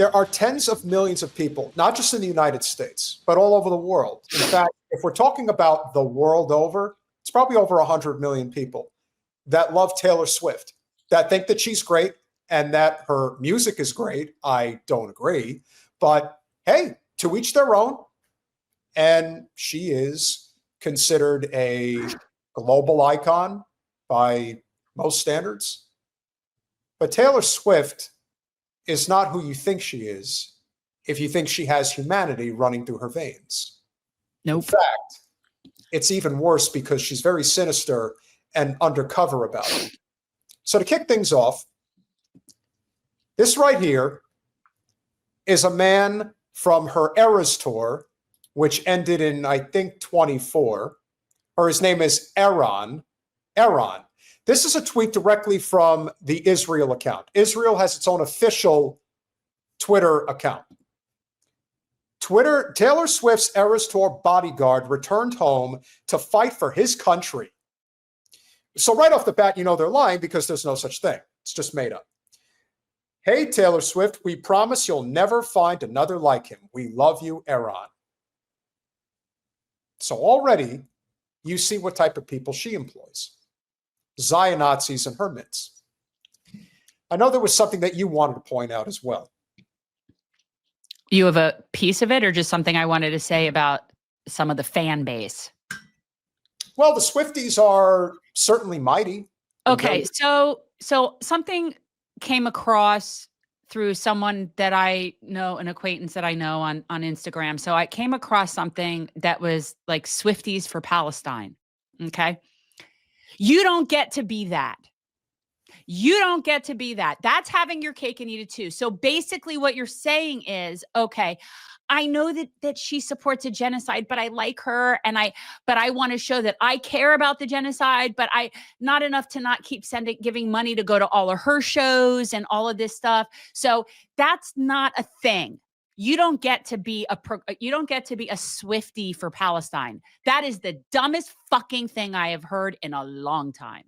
there are tens of millions of people, not just in the United States, but all over the world. In fact, if we're talking about the world over, it's probably over 100 million people that love Taylor Swift, that think that she's great and that her music is great. I don't agree, but hey, to each their own. And she is considered a global icon by most standards. But Taylor Swift is not who you think she is if you think she has humanity running through her veins. Nope. In fact, it's even worse because she's very sinister and undercover about it. So to kick things off, this right here is a man from her Eras tour, which ended in, I think, 24. Or his name is Aaron. Aaron. This is a tweet directly from the Israel account. Israel has its own official Twitter account. Taylor Swift's Eras Tour bodyguard returned home to fight for his country. So right off the bat, you know they're lying because there's no such thing. It's just made up. Hey, Taylor Swift, we promise you'll never find another like him. We love you, Aaron. So already you see what type of people she employs. Zion Nazis in her midst. I know there was something that you wanted to point out as well. You have a piece of it or just something I wanted to say about some of the fan base? Well, the Swifties are certainly mighty. Okay, so something came across through someone that I know, an acquaintance that I know on Instagram. So I came across something that was like Swifties for Palestine. Okay. You don't get to be that. You don't get to be that. That's having your cake and eat it too. So basically what you're saying is, okay, I know that she supports a genocide, but I like her but I want to show that I care about the genocide, but not enough to not keep giving money to go to all of her shows and all of this stuff. So that's not a thing. You don't get to be a Swiftie for Palestine. That is the dumbest fucking thing I have heard in a long time.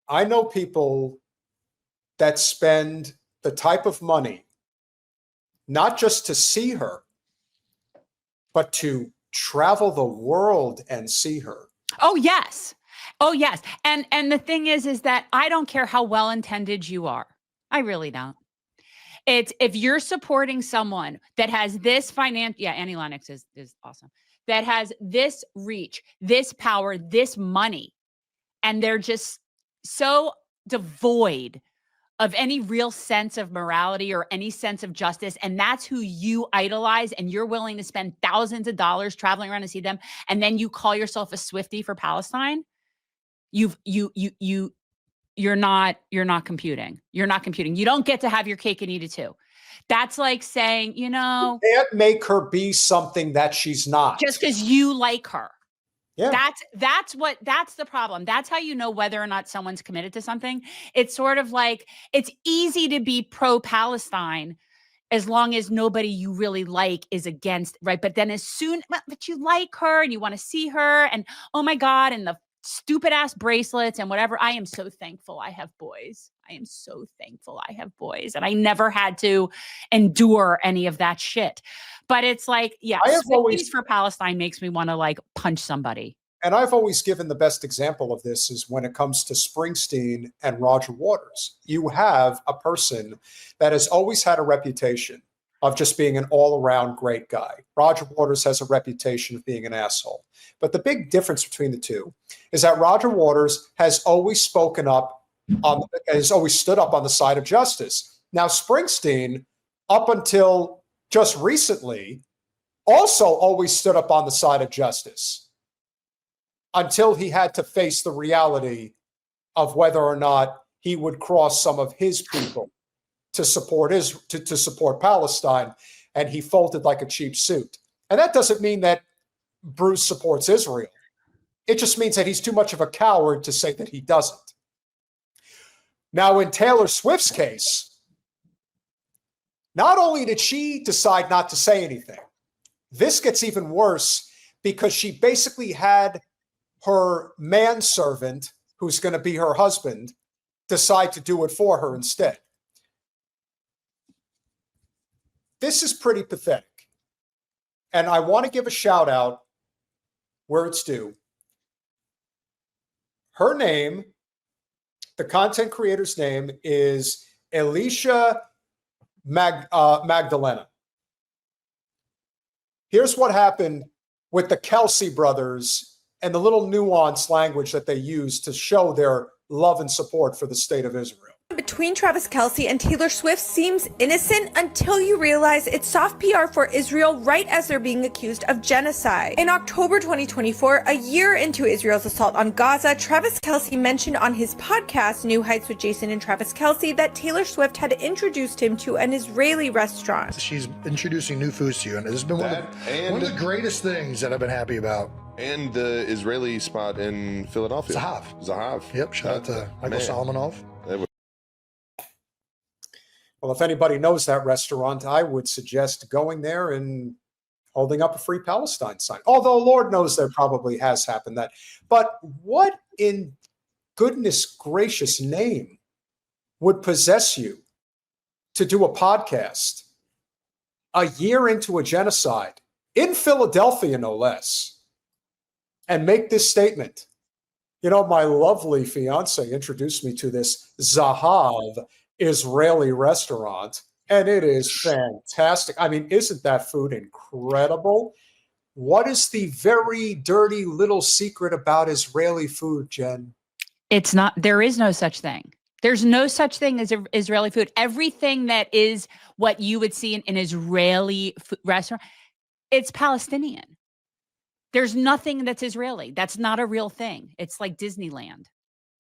I know people that spend the type of money not just to see her, but to travel the world and see her. Oh, yes. Oh, yes. And the thing is that I don't care how well-intended you are. I really don't. It's if you're supporting someone that has this Annie Lennox is awesome. That has this reach, this power, this money, and they're just so devoid of any real sense of morality or any sense of justice. And that's who you idolize. And you're willing to spend thousands of dollars traveling around to see them. And then you call yourself a Swiftie for Palestine. You're not computing. You're not computing. You don't get to have your cake and eat it too. That's like saying, you can't make her be something that she's not. Just because you like her. Yeah. That's the problem. That's how you know whether or not someone's committed to something. It's sort of like, it's easy to be pro-Palestine as long as nobody you really like is against, right? But then but you like her and you want to see her and oh my God, and the stupid ass bracelets and whatever. I am so thankful I have boys. I am so thankful I have boys and I never had to endure any of that shit. But it's like, yeah, Swifties for Palestine makes me want to like punch somebody. And I've always given the best example of this is when it comes to Springsteen and Roger Waters. You have a person that has always had a reputation of just being an all-around great guy. Roger Waters has a reputation of being an asshole. But the big difference between the two is that Roger Waters has always spoken up, has always stood up on the side of justice. Now, Springsteen, up until just recently, also always stood up on the side of justice until he had to face the reality of whether or not he would cross some of his people to support to support Palestine, and he folded like a cheap suit. And that doesn't mean that Bruce supports Israel. It just means that he's too much of a coward to say that he doesn't. Now, in Taylor Swift's case, not only did she decide not to say anything, this gets even worse because she basically had her manservant, who's going to be her husband, decide to do it for her instead. this is pretty pathetic. And I want to give a shout out where it's due. Her name, the content creator's name, is Alicia Magdalena. Here's what happened with the Kelce brothers and the little nuanced language that they use to show their love and support for the state of Israel. Between Travis Kelce and Taylor Swift seems innocent until you realize it's soft PR for Israel right as they're being accused of genocide. In October 2024, a year into Israel's assault on Gaza, Travis Kelce mentioned on his podcast, New Heights with Jason and Travis Kelce, that Taylor Swift had introduced him to an Israeli restaurant. She's introducing new foods to you, and it's been one of the greatest things that I've been happy about. And the Israeli spot in Philadelphia. Zahav. Yep, shout out to Michael Solomonov. Well, if anybody knows that restaurant, I would suggest going there and holding up a Free Palestine sign. Although Lord knows there probably has happened that. But what in goodness gracious name would possess you to do a podcast a year into a genocide in Philadelphia, no less, and make this statement? You know, my lovely fiance introduced me to this Zahav Israeli restaurant, and it is fantastic. I mean, isn't that food incredible? What is the very dirty little secret about Israeli food, Jen? It's not, there is no such thing. There's no such thing as Israeli food. Everything that is what you would see in an Israeli restaurant, it's Palestinian. There's nothing that's Israeli. That's not a real thing. It's like Disneyland.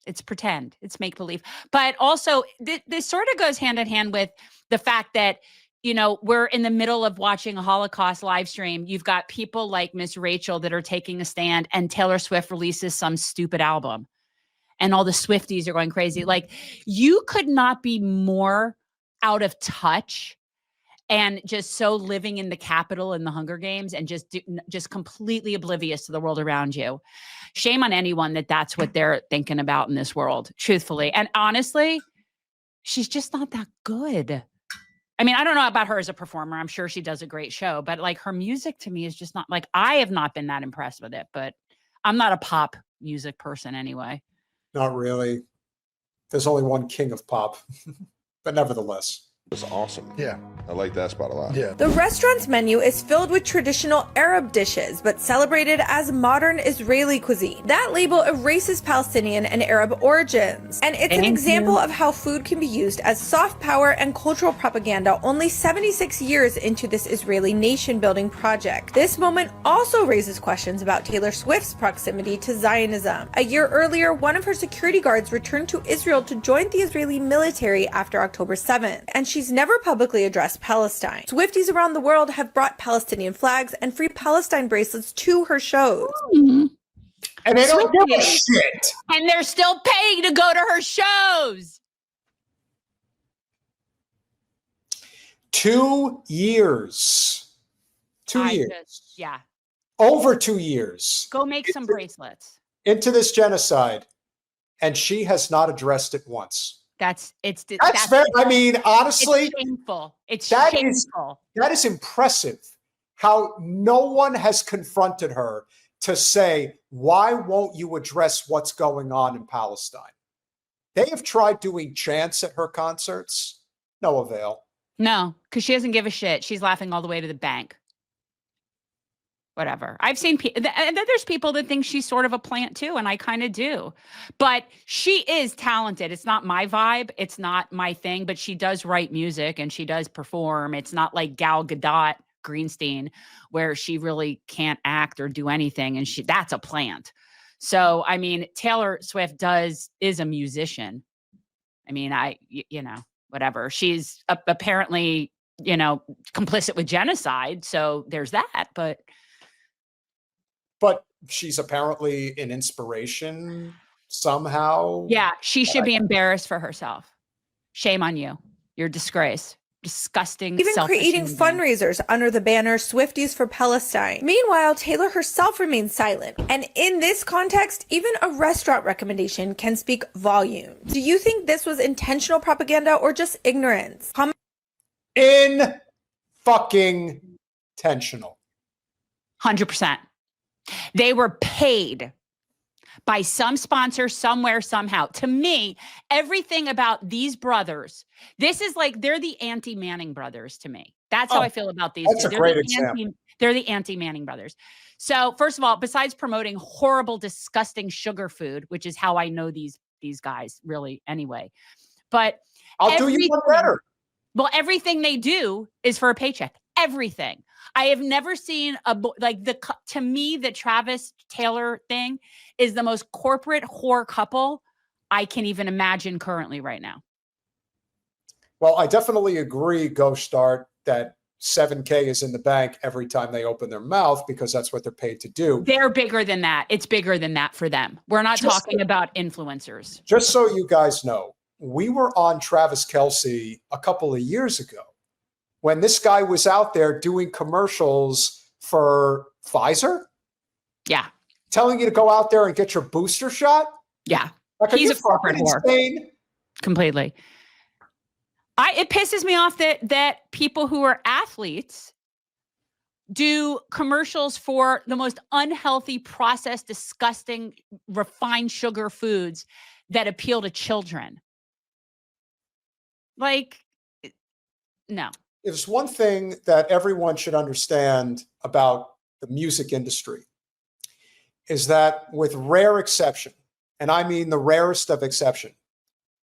It's pretend. It's make-believe. But also, this sort of goes hand in hand with the fact that, you know, we're in the middle of watching a Holocaust live stream. You've got people like Miss Rachel that are taking a stand, and Taylor Swift releases some stupid album. And all the Swifties are going crazy. Like, you could not be more out of touch and just so living in the Capitol in the Hunger Games and just completely oblivious to the world around you. Shame on anyone that's what they're thinking about in this world, truthfully. And honestly, she's just not that good. I mean, I don't know about her as a performer. I'm sure she does a great show, but like her music to me is just not, like, I have not been that impressed with it, but I'm not a pop music person anyway. Not really. There's only one king of pop, but nevertheless. It was awesome. Yeah. I like that spot a lot. Yeah. The restaurant's menu is filled with traditional Arab dishes, but celebrated as modern Israeli cuisine. That label erases Palestinian and Arab origins. And it's an example of how food can be used as soft power and cultural propaganda only 76 years into this Israeli nation-building project. This moment also raises questions about Taylor Swift's proximity to Zionism. A year earlier, one of her security guards returned to Israel to join the Israeli military after October 7th, and she's never publicly addressed Palestine. Swifties around the world have brought Palestinian flags and Free Palestine bracelets to her shows. Mm-hmm. And they don't give a shit. And they're still paying to go to her shows. 2 years. 2 years. Yeah. Over 2 years. Go make some bracelets. Into this genocide. And she has not addressed it once. That's very, I mean, honestly, it's shameful. It's that shameful. That is impressive how no one has confronted her to say, why won't you address what's going on in Palestine? They have tried doing chants at her concerts. No avail. No, because she doesn't give a shit. She's laughing all the way to the bank. Whatever. I've seen people, and then there's people that think she's sort of a plant too, and I kind of do. But she is talented. It's not my vibe. It's not my thing, but she does write music and she does perform. It's not like Gal Gadot Greenstein, where she really can't act or do anything, and that's a plant. So, I mean, Taylor Swift is a musician. I mean, whatever. She's apparently, complicit with genocide. So there's that, But she's apparently an inspiration somehow. Yeah, she should be embarrassed for herself. Shame on you. You're a disgrace. Disgusting. Even creating fundraisers under the banner Swifties for Palestine. Meanwhile, Taylor herself remains silent. And in this context, even a restaurant recommendation can speak volumes. Do you think this was intentional propaganda or just ignorance? fucking intentional. 100%. They were paid by some sponsor somewhere, somehow. To me, everything about these brothers, this is like, they're the anti-Manning brothers to me. That's how I feel about these. That's a great example. They're the anti-Manning brothers. So first of all, besides promoting horrible, disgusting sugar food, which is how I know these guys really anyway, but I'll do you one better. Well, everything they do is for a paycheck. Everything. I have never seen to me, the Travis Taylor thing is the most corporate whore couple I can even imagine currently right now. Well, I definitely agree, Ghost Start, that $7K is in the bank every time they open their mouth because that's what they're paid to do. They're bigger than that. It's bigger than that for them. We're not talking about influencers. Just so you guys know, we were on Travis Kelce a couple of years ago when this guy was out there doing commercials for Pfizer. Yeah. Telling you to go out there and get your booster shot. Yeah. Like, he's a corporate whore. Insane? Completely. It pisses me off that people who are athletes do commercials for the most unhealthy, processed, disgusting, refined sugar foods that appeal to children. Like, no. There's one thing that everyone should understand about the music industry is that, with rare exception, and I mean the rarest of exception,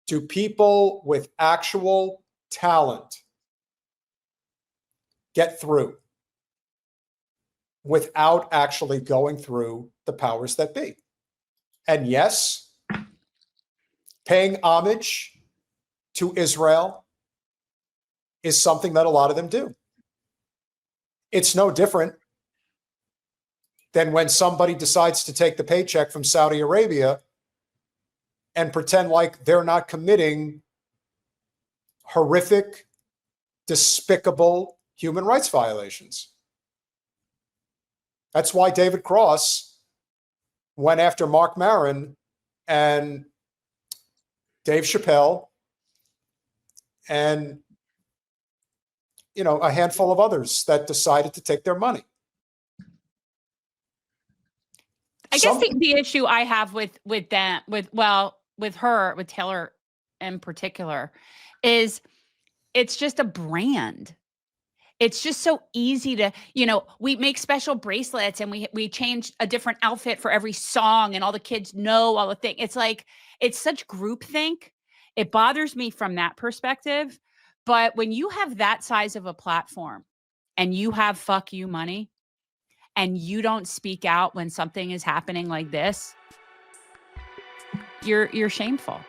do people with actual talent get through without actually going through the powers that be. And yes, paying homage to Israel is something that a lot of them do. It's no different than when somebody decides to take the paycheck from Saudi Arabia and pretend like they're not committing horrific, despicable human rights violations. That's why David Cross went after Mark Maron and Dave Chappelle and, you know, a handful of others that decided to take their money. I guess the issue I have with Taylor in particular, is it's just a brand. It's just so easy to, we make special bracelets and we change a different outfit for every song and all the kids know all the things. It's like, it's such groupthink. It bothers me from that perspective. But when you have that size of a platform and you have fuck you money and you don't speak out when something is happening like this, you're shameful.